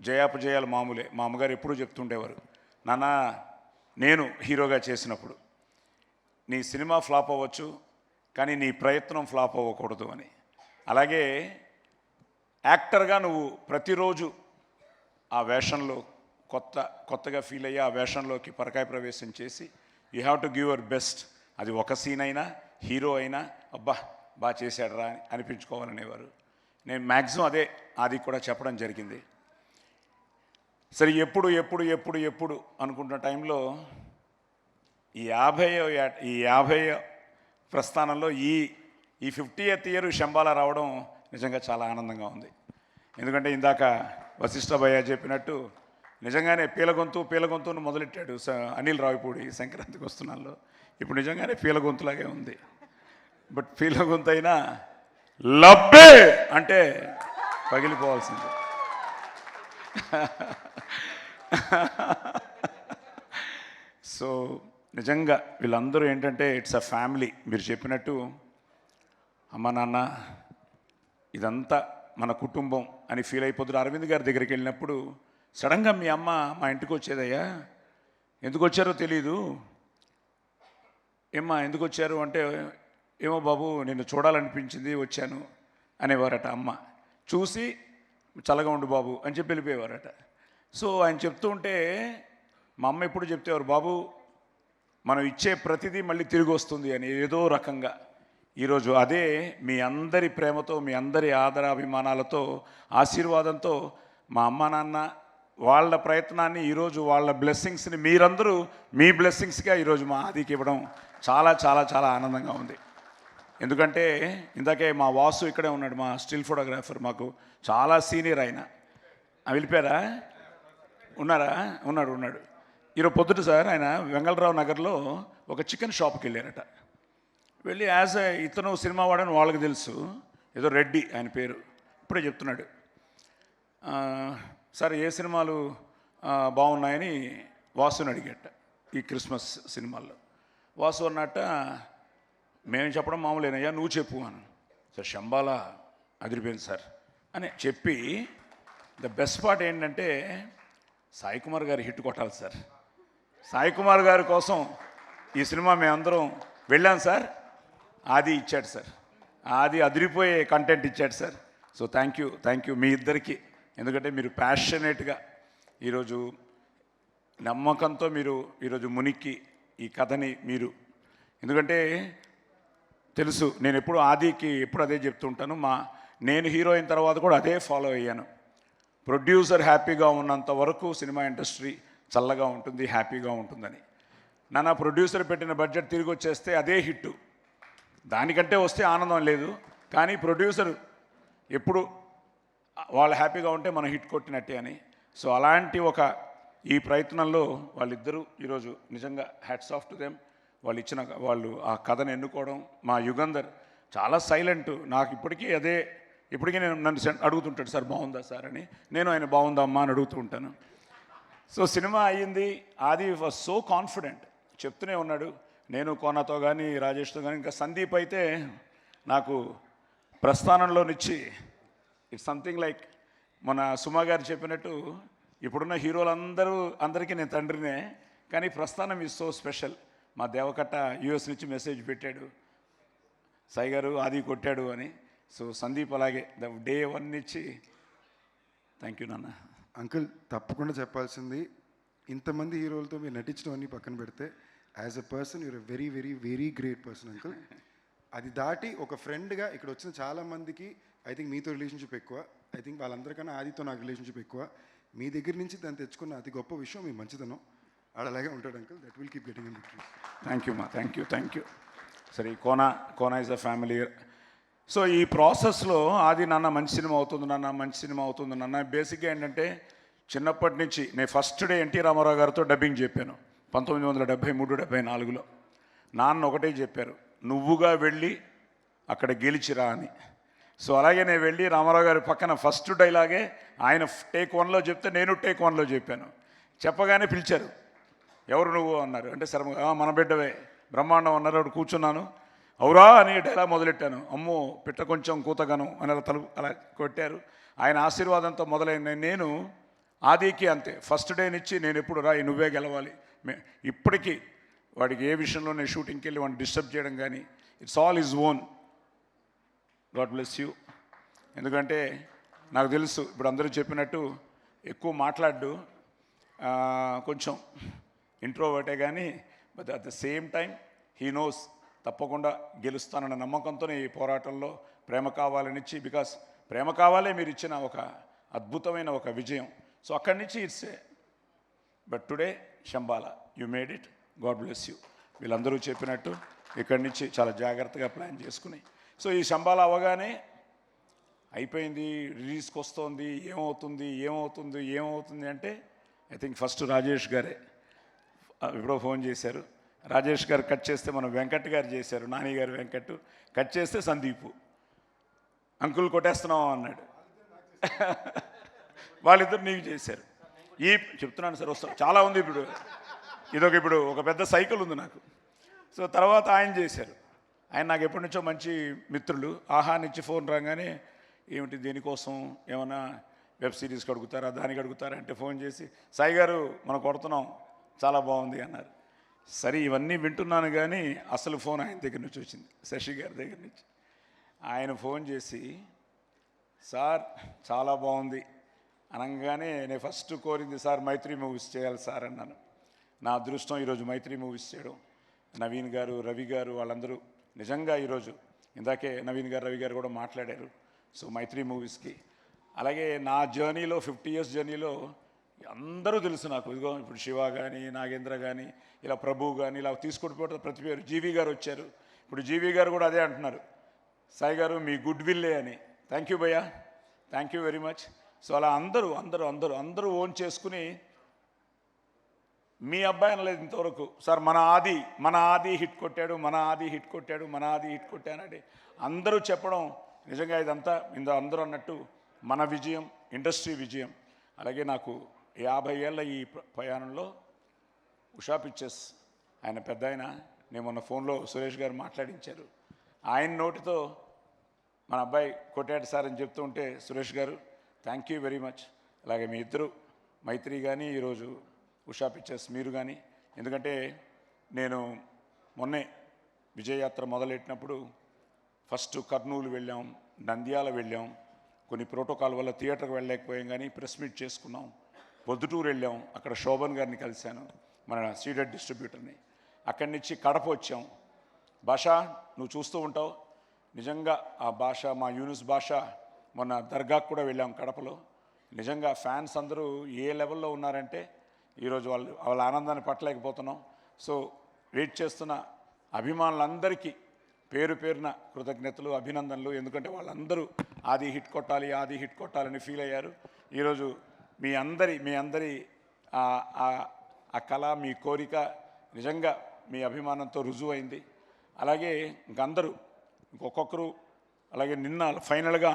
జయాపజయాలు మామూలే. మా అమ్మగారు ఎప్పుడూ చెప్తుండేవారు, నాన్న నేను హీరోగా చేసినప్పుడు నీ సినిమా ఫ్లాప్ అవ్వచ్చు, కానీ నీ ప్రయత్నం ఫ్లాప్ అవ్వకూడదు అని. అలాగే యాక్టర్గా నువ్వు ప్రతిరోజు ఆ వేషంలో కొత్తగా ఫీల్ అయ్యి ఆ వేషంలోకి పరకాయ ప్రవేశం చేసి you have to give your best. అది ఒక సీన్ అయినా హీరో అయినా అబ్బా బాగా చేశాడరా అని అనిపించుకోవాలనేవారు. నేను మ్యాక్సిమం అదే అది కూడా చెప్పడం జరిగింది. సరే ఎప్పుడు ఎప్పుడు ఎప్పుడు ఎప్పుడు అనుకుంటున్న టైంలో ఈ 50 ప్రస్థానంలో ఈ 50th ఇయర్ శంబాలా రావడం నిజంగా చాలా ఆనందంగా ఉంది. ఎందుకంటే ఇందాక వశిష్ఠ భయ్య చెప్పినట్టు నిజంగానే పీలగొంతును మొదలెట్టాడు అనిల్ రావిపూడి సంక్రాంతికి వస్తున్నాల్లో. ఇప్పుడు నిజంగానే పీలగొంతులాగే ఉంది. బట్ పీలగొంతు అయినా లబ్బే అంటే పగిలిపోవాల్సింది. సో నిజంగా వీళ్ళందరూ ఏంటంటే ఇట్స్ అ ఫ్యామిలీ. మీరు చెప్పినట్టు అమ్మ నాన్న ఇదంతా మన కుటుంబం అని ఫీల్ అయిపోతున్నారు. అరవింద్ గారి దగ్గరికి వెళ్ళినప్పుడు సడన్గా మీ అమ్మ మా ఇంటికి వచ్చేదయ్యా, ఎందుకు వచ్చారో తెలీదు, ఏమ్మా ఎందుకు వచ్చారు అంటే, ఏమో బాబు నిన్ను చూడాలనిపించింది వచ్చాను అనేవారట అమ్మ. చూసి చల్లగా ఉండు బాబు అని చెప్పి వెళ్ళిపోయేవారట. సో ఆయన చెప్తూ ఉంటే మా అమ్మ ఎప్పుడు చెప్తేవారు, బాబు మనం ఇచ్చే ప్రతిదీ మళ్ళీ తిరిగి వస్తుంది అని. ఏదో రకంగా ఈరోజు అదే మీ అందరి ప్రేమతో, మీ అందరి ఆదరాభిమానాలతో, ఆశీర్వాదంతో మా అమ్మ నాన్న వాళ్ళ ప్రయత్నాన్ని ఈరోజు వాళ్ళ బ్లెస్సింగ్స్ని మీరందరూ మీ బ్లెస్సింగ్స్గా ఈరోజు మా ఆదికి ఇవ్వడం చాలా చాలా చాలా ఆనందంగా ఉంది. ఎందుకంటే ఇందాకే మా వాసు ఇక్కడే ఉన్నాడు, మా స్టిల్ ఫోటోగ్రాఫర్, మాకు చాలా సీనియర్ ఆయన. వెళ్ళిపోయారా? ఉన్నాడు. ఈరోజు పొద్దుట సార్ ఆయన వెంగళరావు నగర్లో ఒక చికెన్ షాప్కి వెళ్ళారట. వెళ్ళి ఇతను సినిమా వాడని వాళ్ళకి తెలుసు, ఏదో రెడ్డి ఆయన పేరు. ఇప్పుడే చెప్తున్నాడు, సార్ ఏ సినిమాలు బాగున్నాయని వాసుని అడిగట ఈ క్రిస్మస్ సినిమాల్లో. వాసు అన్నట్ట, మేము చెప్పడం మామూలేనయ్యా నువ్వు చెప్పు అని. సార్ శంబాలా అదిరిపోయింది సార్ అని చెప్పి, ద బెస్ట్ పార్ట్ ఏంటంటే సాయి కుమార్ గారు హిట్ కొట్టాలి సార్. సాయి కుమార్ గారి కోసం ఈ సినిమా మేమందరం వెళ్ళాం సార్. ఆది ఇచ్చాడు సార్, ఆది అదిరిపోయే కంటెంట్ ఇచ్చాడు సార్. సో థ్యాంక్ యూ మీ ఇద్దరికి. ఎందుకంటే మీరు ప్యాషనేట్గా ఈరోజు నమ్మకంతో మీరు ఈరోజు మునిక్కి ఈ కథని మీరు, ఎందుకంటే తెలుసు నేను ఎప్పుడు ఆదికి ఎప్పుడు అదే చెప్తుంటాను, నేను హీరో అయిన తర్వాత కూడా అదే ఫాలో అయ్యాను. ప్రొడ్యూసర్ హ్యాపీగా ఉన్నంత వరకు సినిమా ఇండస్ట్రీ చల్లగా ఉంటుంది, హ్యాపీగా ఉంటుందని. నా ప్రొడ్యూసర్ పెట్టిన బడ్జెట్ తిరిగి వచ్చేస్తే అదే హిట్టు, దానికంటే వస్తే ఆనందం లేదు. కానీ ప్రొడ్యూసర్ ఎప్పుడు వాళ్ళు హ్యాపీగా ఉంటే మనం హిట్ కొట్టినట్టే అని. సో అలాంటి ఈ ప్రయత్నంలో వాళ్ళిద్దరూ ఈరోజు నిజంగా హ్యాట్స్ ఆఫ్ టు దెమ్. వాళ్ళు ఆ కథను ఎన్నుకోవడం. మా యుగంధర్ చాలా సైలెంట్. నాకు ఇప్పటికీ నన్ను అడుగుతుంటాడు, సార్ బాగుందా సార్ అని. నేను ఆయన బాగుందా అమ్మా అని అడుగుతూ ఉంటాను. సో సినిమా అయ్యింది. ఆది వాజ్ సో కాన్ఫిడెంట్, చెప్తూనే ఉన్నాడు. నేను కోనాతో కానీ రాజేష్తో కానీ, ఇంకా సందీప్ అయితే నాకు ప్రస్థానంలోనిచ్చి ఇట్స్ సంథింగ్ లైక్ మన సుమా గారు చెప్పినట్టు, ఇప్పుడున్న అందరికీ నేను తండ్రినే, కానీ ప్రస్థానం ఈజ్ సో స్పెషల్. మా దేవకట్ట యూఎస్ నుంచి మెసేజ్ పెట్టాడు, సాయి గారు ఆది కొట్టాడు అని. సో సందీప్ అలాగే డే 1 నుంచి థ్యాంక్ యూ నాన్న. అంకుల్ తప్పకుండా చెప్పాల్సింది, ఇంతమంది హీరోలతో మీరు నటించడం పక్కన పెడితే as a person you're a very very very great person uncle. అది దాటి ఒక ఫ్రెండ్గా ఇక్కడ వచ్చిన చాలామందికి ఐ థింక్ మీతో రిలేషన్షిప్ ఎక్కువ. ఐ థింక్ వాళ్ళందరికన్నా ఆదితో నాకు రిలేషన్షిప్ ఎక్కువ. మీ దగ్గర నుంచి దాన్ని తెచ్చుకున్న అతి గొప్ప విషయం మీ మంచితనం. అలాగే ఉంటాడు uncle. That will keep getting in victories. Thank you మా, థ్యాంక్ యూ. సరే Kona is a family. So ఈ ప్రాసెస్లో ఆది నాన్న మంచి సినిమా అవుతుంది నాన్న. బేసిక్గా ఏంటంటే చిన్నప్పటి నుంచి నేను ఫస్ట్ డే ఎన్టీ రామారావు గారితో డబ్బింగ్ చెప్పాను 1973-74లో. నాన్న ఒకటే చెప్పారు, నువ్వుగా వెళ్ళి అక్కడ గెలిచిరా అని. సో అలాగే నేను వెళ్ళి రామారావు గారి పక్కన ఫస్ట్ డైలాగే ఆయన టేక్ 1లో చెప్తే నేను టేక్ 1లో చెప్పాను. చెప్పగానే పిలిచారు, ఎవరు నువ్వు అన్నారు. అంటే సరే మన బిడ్డవే బ్రహ్మాండం అన్నారు. అప్పుడు కూర్చున్నాను, అవురా అని డైలాగ్ మొదలెట్టాను. అమ్మో పిట్ట కొంచెం కూతగాను అని అలా కొట్టారు. ఆయన ఆశీర్వాదంతో మొదలైన నేను ఆదికి అంతే, ఫస్ట్ డే నుంచి నేను ఎప్పుడు రాయి నువ్వే గెలవాలి, ఇప్పటికీ వాడికి ఏ విషయంలో నేను షూటింగ్కి వెళ్ళి వాడిని డిస్టర్బ్ చేయడం కానీ, it's all is own. God bless you. ఎందుకంటే నాకు తెలుసు ఇప్పుడు అందరూ చెప్పినట్టు ఎక్కువ మాట్లాడు, కొంచెం ఇంట్రోవర్టే, కానీ but at the same time he knows తప్పకుండా గెలుస్తానన్న నమ్మకంతోనే ఈ పోరాటంలో ప్రేమ కావాలనిచ్చి, బికాస్ ప్రేమ కావాలే మీరు ఇచ్చిన ఒక అద్భుతమైన ఒక విజయం. సో అక్కడి నుంచి it's but today Shambhala you made it. God bless you. వీళ్ళందరూ చెప్పినట్టు ఇక్కడి నుంచి చాలా జాగ్రత్తగా ప్లాన్ చేసుకుని, సో ఈ శంబాల అవగానే అయిపోయింది, రిలీజ్కి వస్తుంది, ఏమవుతుంది అంటే ఐ థింక్ ఫస్ట్ రాజేష్ గారే ఎప్పుడో ఫోన్ చేశారు. రాజేష్ గారు కట్ చేస్తే మనం వెంకట్ గారు చేశారు, నాని గారు వెంకట్ కట్ చేస్తే సందీపు అంకుల్ కొట్టేస్తున్నాం అన్నాడు. వాళ్ళిద్దరు నీకు చేశారు. చెప్తున్నాను సార్, వస్తాం చాలా ఉంది ఇప్పుడు, ఇప్పుడు ఒక పెద్ద సైకిల్ ఉంది నాకు. సో తర్వాత ఆయన చేశారు. ఆయన నాకు ఎప్పటి నుంచో మంచి మిత్రులు. ఆహా నుంచి ఫోన్ రాగానే ఏమిటి దీనికోసం ఏమైనా వెబ్ సిరీస్కి అడుగుతారా, దానికి అడుగుతారా అంటే ఫోన్ చేసి సాయి గారు మనం కొడుతున్నాం చాలా బాగుంది అన్నారు. సరే ఇవన్నీ వింటున్నాను, కానీ అసలు ఫోన్ ఆయన దగ్గర నుంచి వచ్చింది, శశి గారి దగ్గర నుంచి. ఆయన ఫోన్ చేసి సార్ చాలా బాగుంది అనగానే నేను ఫస్ట్ కోరింది సార్ మైత్రి మూవీస్ చేయాలి సార్ అన్నాను. నా అదృష్టం ఈరోజు మైత్రి మూవీస్ చేయడం. నవీన్ గారు, రవి గారు వాళ్ళందరూ నిజంగా ఈరోజు ఇందాకే నవీన్ గారు, రవి గారు కూడా మాట్లాడారు. సో మైత్రి మూవీస్కి, అలాగే నా జర్నీలో 50 years జర్నీలో అందరూ తెలుసు నాకు. ఇదిగో ఇప్పుడు శివ కానీ, నాగేంద్ర కానీ, ఇలా ప్రభు కానీ, ఇలా తీసుకుంటూ పోతే ప్రతి పేరు. జీవి గారు వచ్చారు. ఇప్పుడు జీవి గారు కూడా అదే అంటున్నారు, సాయి గారు మీ గుడ్ విల్లే అని. థ్యాంక్ యూ భయ్యా, thank you very much. So అలా అందరూ ఓన్ చేసుకుని, మీ అబ్బాయి అనలేదు ఇంతవరకు సార్ మన ఆది హిట్ కొట్టానండి అందరూ చెప్పడం. నిజంగా ఇదంతా అందరూ అన్నట్టు మన విజయం, ఇండస్ట్రీ విజయం. అలాగే నాకు 50 ఏళ్ళ ఈ ప్రయాణంలో ఉషా పిక్చర్స్ ఆయన పెద్ద ఆయన, నేను మొన్న ఫోన్లో సురేష్ గారు మాట్లాడించారు. ఆయన నోటితో మన అబ్బాయి కొట్టాడు సార్ అని చెప్తూ ఉంటే, సురేష్ గారు థ్యాంక్ యూ వెరీ మచ్. అలాగే మీ ఇద్దరు మైత్రి కానీ, ఈరోజు ఉషా పిక్చర్స్ మీరు కానీ. ఎందుకంటే నేను మొన్నే విజయయాత్ర మొదలెట్టినప్పుడు ఫస్ట్ కర్నూలు వెళ్ళాం, నంద్యాల వెళ్ళాం. కొన్ని ప్రోటోకాల్ వల్ల థియేటర్కి వెళ్ళలేకపోయాం, కానీ ప్రెస్ మీట్ చేసుకున్నాం. పొద్దుటూరు వెళ్ళాం, అక్కడ శోభన్ గారిని కలిశాను, మన సీడెడ్ డిస్ట్రిబ్యూటర్ని. అక్కడి నుంచి కడప వచ్చాం. భాష నువ్వు చూస్తూ ఉంటావు, నిజంగా ఆ భాష, మా యూనిస్ భాష మొన్న దర్గాకు కూడా వెళ్ళాం కడపలో. నిజంగా ఫ్యాన్స్ అందరూ ఏ లెవెల్లో ఉన్నారంటే ఈరోజు వాళ్ళ ఆనందాన్ని పట్టలేకపోతున్నాం. సో వెయిట్ చేస్తున్న అభిమానులందరికీ పేరు పేరున కృతజ్ఞతలు, అభినందనలు. ఎందుకంటే వాళ్ళందరూ ఆది హిట్ కొట్టాలని ఫీల్ అయ్యారు. ఈరోజు మీ అందరి ఆ కళ, మీ కోరిక నిజంగా మీ అభిమానంతో రుజువైంది. అలాగే ఇంకొకరు అలాగే నిన్న ఫైనల్గా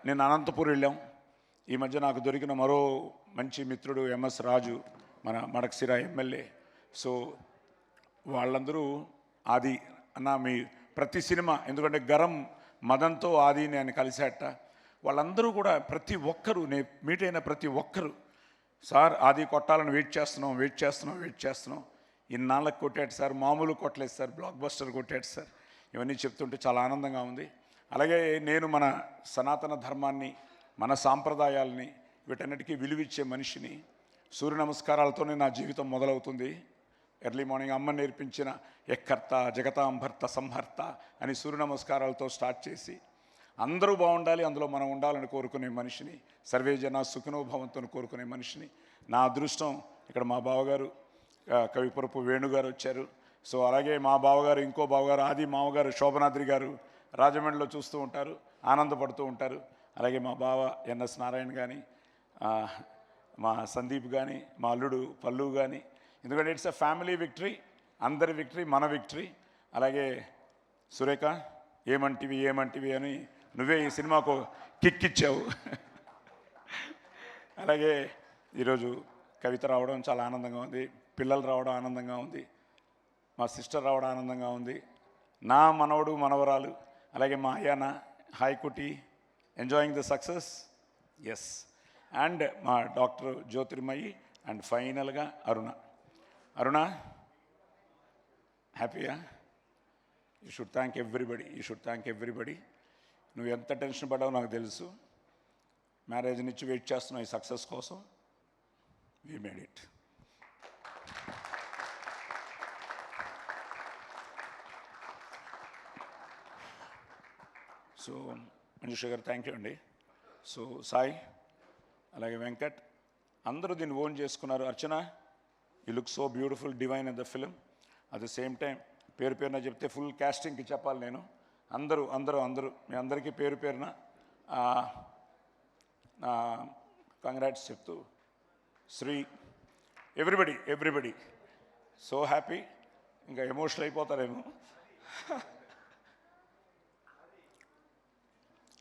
నిన్న అనంతపూర్ వెళ్ళాం. ఈ మధ్య నాకు దొరికిన మరో మంచి మిత్రుడు ఎంఎస్ రాజు, మన మడకసిర ఎమ్మెల్యే. సో వాళ్ళందరూ ఆది అన్న మీ ప్రతి సినిమా, ఎందుకంటే గరం మదన్తో ఆదిని ఆయన కలిశాట. వాళ్ళందరూ కూడా ప్రతి ఒక్కరూ, నేను మీట్ అయిన ప్రతి ఒక్కరు సార్ ఆది కొట్టాలని వెయిట్ చేస్తున్నాం. ఇన్నాళ్ళకి కొట్టాడు సార్, మామూలు కొట్టలేదు సార్, బ్లాక్ బస్టర్ కొట్టాడు సార్. ఇవన్నీ చెప్తుంటే చాలా ఆనందంగా ఉంది. అలాగే నేను మన సనాతన ధర్మాన్ని, మన సాంప్రదాయాల్ని, వీటన్నిటికీ విలువిచ్చే మనిషిని. సూర్య నమస్కారాలతోనే నా జీవితం మొదలవుతుంది. ఎర్లీ మార్నింగ్ అమ్మ నేర్పించిన ఎక్కర్త జగతాంభర్త సంహర్త అని సూర్య నమస్కారాలతో స్టార్ట్ చేసి అందరూ బాగుండాలి, అందులో మనం ఉండాలని కోరుకునే మనిషిని. సర్వే జన సుఖనోభవంతో కోరుకునే మనిషిని. నా అదృష్టం ఇక్కడ మా బావగారు కవిపురపు వేణుగారు వచ్చారు. సో అలాగే మా బావగారు, ఇంకో బావగారు ఆది మామగారు శోభనాద్రి గారు రాజమండ్రిలో చూస్తూ ఉంటారు, ఆనందపడుతూ ఉంటారు. అలాగే మా బావ ఎన్ఎస్ నారాయణ కానీ, మా సందీప్ కానీ, మా అల్లుడు పల్లు కానీ. ఎందుకంటే ఇట్స్ ఎ ఫ్యామిలీ విక్టరీ, అందరి విక్టరీ, మన విక్టరీ. అలాగే సురేఖ ఏమంటివి అని నువ్వే ఈ సినిమాకు కిక్ ఇచ్చావు. అలాగే ఈరోజు కవిత రావడం చాలా ఆనందంగా ఉంది, పిల్లలు రావడం ఆనందంగా ఉంది, మా సిస్టర్ రావడం ఆనందంగా ఉంది, నా మనవడు మనవరాలు, అలాగే మా అయ్యాన హాయ్ కుటి enjoying the success? Yes. And మా డాక్టర్ జ్యోతిర్మయి అండ్ ఫైనల్గా అరుణ హ్యాపీయా? You should thank everybody. నువ్వు ఎంత టెన్షన్ పడ్డావో నాకు తెలుసు. మ్యారేజ్ నుంచి వెయిట్ చేస్తున్నావు ఈ సక్సెస్ కోసం. We made it. So Manjusha garu thank you అండి. సో సాయి అలాగే వెంకట్ అందరూ దీన్ని ఓన్ చేసుకున్నారు. Archana, you look so beautiful, divine in the film. At the same time పేరున చెప్తే ఫుల్ క్యాస్టింగ్కి చెప్పాలి నేను. అందరూ మీ అందరికీ పేరున కంగ్రాట్స్ చెప్తూ శ్రీ ఎవ్రీబడి సో హ్యాపీ. ఇంకా ఎమోషనల్ అయిపోతారేమో.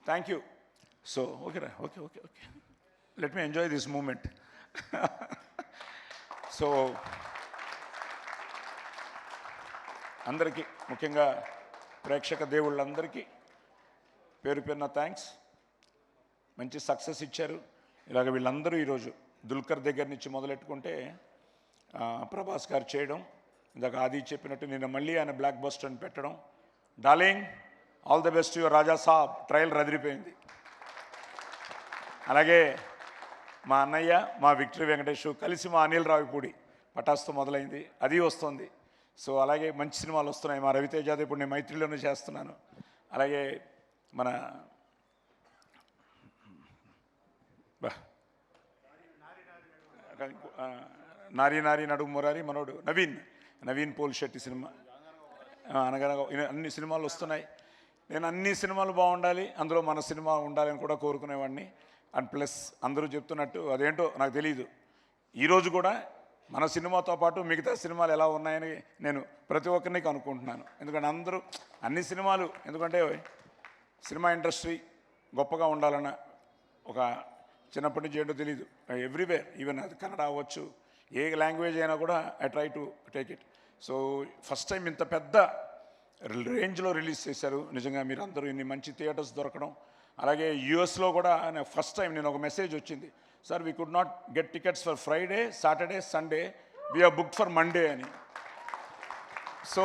Thank you. సో ఓకేరా, okay let me enjoy this moment. So అందరికీ, ముఖ్యంగా ప్రేక్షక దేవుళ్ళందరికీ పేరున థ్యాంక్స్. మంచి సక్సెస్ ఇచ్చారు. ఇలాగ వీళ్ళందరూ ఈరోజు దుల్కర్ దగ్గర నుంచి మొదలెట్టుకుంటే ప్రభాస్ గారు చేయడం, ఇందాక ఆది చెప్పినట్టు నిన్న మళ్ళీ ఆయన బ్లాక్ బస్టర్ని పెట్టడం. Darling, all the best your Raja Saab. Trial రదిరిపోయింది. అలాగే మా అన్నయ్య, మా విక్టరీ వెంకటేష్ కలిసి మా అనిల్ రావిపూడి పటాస్తో మొదలైంది, అది వస్తుంది. సో అలాగే మంచి సినిమాలు వస్తున్నాయి. మా రవితేజాది ఇప్పుడు నేను మైత్రిలోనే చేస్తున్నాను. అలాగే మన నారీ నడుము మురారి మనోడు నవీన్ పోల్ శెట్టి సినిమా అనగనగా అన్ని సినిమాలు వస్తున్నాయి. నేను అన్ని సినిమాలు బాగుండాలి, అందులో మన సినిమా ఉండాలని కూడా కోరుకునేవాడిని. అండ్ ప్లస్ అందరూ చెప్తున్నట్టు అదేంటో నాకు తెలియదు, ఈరోజు కూడా మన సినిమాతో పాటు మిగతా సినిమాలు ఎలా ఉన్నాయని నేను ప్రతి ఒక్కరిని అనుకుంటున్నాను. ఎందుకంటే అందరూ అన్ని సినిమాలు, ఎందుకంటే సినిమా ఇండస్ట్రీ గొప్పగా ఉండాలన్న ఒక చిన్నప్పటి నుంచి ఏంటో తెలియదు. ఎవ్రీవేర్, ఈవెన్ అది కన్నడ అవ్వచ్చు, ఏ లాంగ్వేజ్ అయినా కూడా I try to take it. So first time ఇంత పెద్ద రేంజ్లో రిలీజ్ చేశారు. నిజంగా మీరు అందరూ ఇన్ని మంచి థియేటర్స్ దొరకడం. అలాగే యూఎస్లో కూడా ఫస్ట్ టైం నేను ఒక మెసేజ్ వచ్చింది, sir we could not get tickets for Friday, Saturday, Sunday, we're booked for Monday అని. సో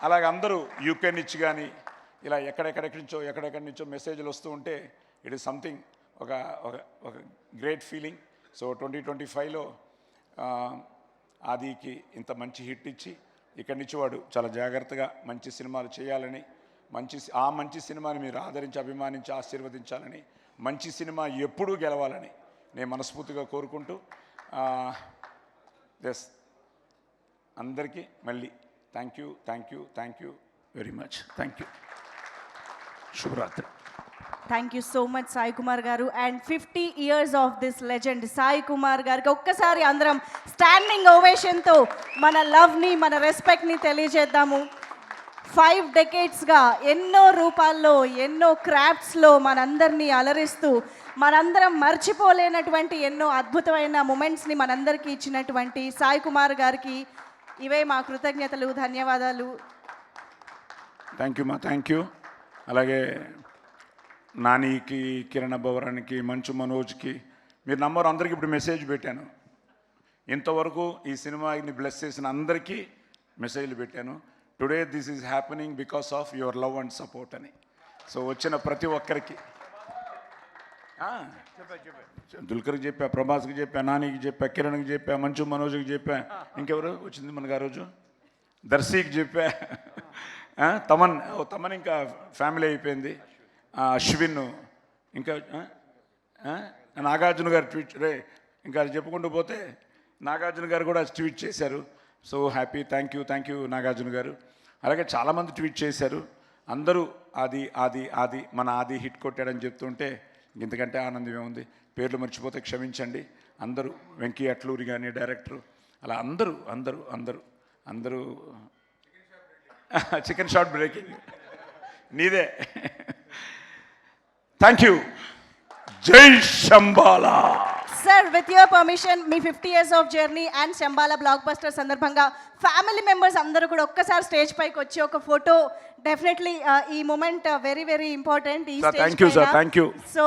అలాగే అందరూ యూకే నుంచి కానీ ఇలా ఎక్కడెక్కడి నుంచో మెసేజ్లు వస్తూ ఉంటే ఇట్ ఈస్ సంథింగ్, ఒక గ్రేట్ ఫీలింగ్. సో 2025లో ఆదికి ఇంత మంచి హిట్ ఇచ్చి ఇక్కడి నుంచి వాడు చాలా జాగ్రత్తగా మంచి సినిమాలు చేయాలని, మంచి సినిమాని మీరు ఆదరించి, అభిమానించి, ఆశీర్వదించాలని, మంచి సినిమా ఎప్పుడూ గెలవాలని నేను మనస్ఫూర్తిగా కోరుకుంటూ అందరికీ మళ్ళీ thank you very much. Thank you. శుభరాత్రి. Thank you so much Sai Kumar garu. And 50 years of this legend Sai Kumar గారికి ఒక్కసారి అందరం స్టాండింగ్ ఓవేషన్తో మన లవ్ని, మన రెస్పెక్ట్ని తెలియజేద్దాము. 5 decadesగా ఎన్నో రూపాల్లో, ఎన్నో క్రాఫ్ట్స్లో మనందరినీ అలరిస్తూ, మనందరం మర్చిపోలేనటువంటి ఎన్నో అద్భుతమైన మూమెంట్స్ని మనందరికీ ఇచ్చినటువంటి సాయి కుమార్ గారికి ఇవే మా కృతజ్ఞతలు, ధన్యవాదాలు. Thank you. అలాగే నానికి, కిరణ్ భవరానికి, మంచు మనోజ్కి మీరు నంబర్ అందరికీ ఇప్పుడు మెసేజ్ పెట్టాను. ఇంతవరకు ఈ సినిమాని బ్లెస్ చేసిన అందరికీ మెసేజ్లు పెట్టాను. Today this is happening because of your love and support అని. సో వచ్చిన ప్రతి ఒక్కరికి దుల్కర్కి చెప్పా, ప్రభాస్కి చెప్పా, నానికి చెప్పా, కిరణ్కి చెప్పా, మంచు మనోజ్కి చెప్పా, ఇంకెవరు వచ్చింది మనకు ఆ రోజు, దర్శికి చెప్పా, తమన్ ఇంకా ఫ్యామిలీ అయిపోయింది, అశ్విన్, ఇంకా నాగార్జున గారు ట్వీట్, ఇంకా చెప్పుకుంటూ పోతే నాగార్జున గారు కూడా ట్వీట్ చేశారు. So happy. Thank you Nagarjuna గారు. అలాగే చాలామంది ట్వీట్ చేశారు. అందరూ ఆది మన ఆది హిట్ కొట్టాడని చెప్తుంటే ఇంతకంటే ఆనందమే ఉంది. పేర్లు మర్చిపోతే క్షమించండి. అందరూ వెంకీ అట్లూరి కానీ డైరెక్టరు, అలా అందరూ చికెన్ షాట్ బ్రేకింగ్ నీదే. Thank you. జై Shambala. Sir, with your permission, మీ 50 years of journey and Shambala blockbuster సందర్భంగా ఫ్యామిలీ మెంబర్స్ అందరూ కూడా ఒక్కసారి స్టేజ్ పైకి వచ్చి ఒక ఫోటో డెఫినెట్లీ ఈ మూమెంట్ వెరీ వెరీ ఇంపార్టెంట్ ఈ Sir, thank you, sir. Thank you. So